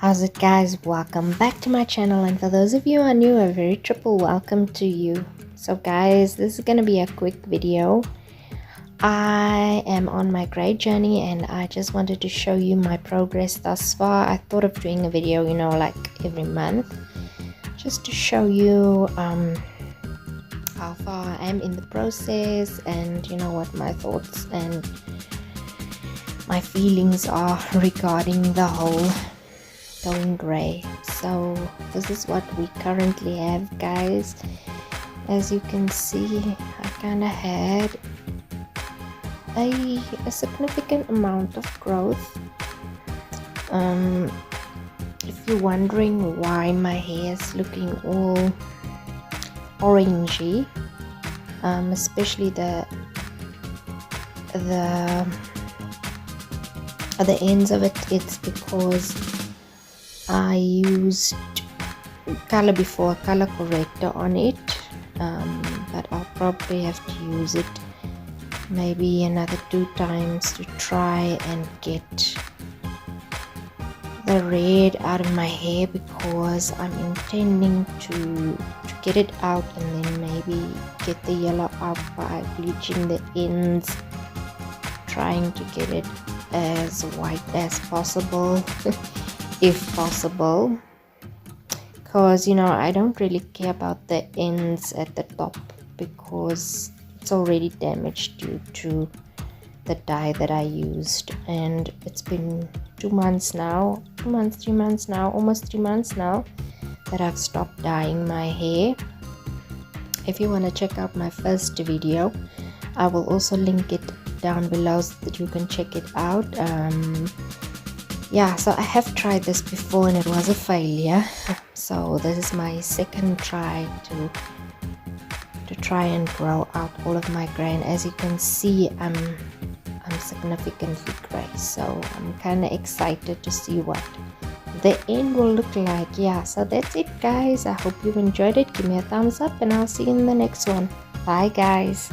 How's it, guys? Welcome back to my channel, and for those of you who are new, a very triple welcome to you. So guys, this is gonna be a quick video. I am on my grade journey and I just wanted to show you my progress thus far. I thought of doing a video, like every month, just to show you how far I am in the process, and what my thoughts and my feelings are regarding the whole going gray. So this is what we currently have, guys. As you can see, I kind of had a significant amount of growth. If you're wondering why my hair is looking all orangey, especially the ends of it, it's because I used color corrector on it, but I'll probably have to use it maybe another 2 times to try and get the red out of my hair, because I'm intending to get it out and then maybe get the yellow out by bleaching the ends, trying to get it as white as possible if possible, because I don't really care about the ends at the top because it's already damaged due to the dye that I used. And it's been 3 months now, almost 3 months now that I've stopped dyeing my hair. If you want to check out my first video, I will also link it down below so that you can check it out. So I have tried this before and it was a failure, so this is my second try to try and grow out all of my gray. And as you can see, I'm significantly gray, so I'm kind of excited to see what the end will look like. So that's it, guys. I hope you've enjoyed it. Give me a thumbs up and I'll see you in the next one. Bye, guys.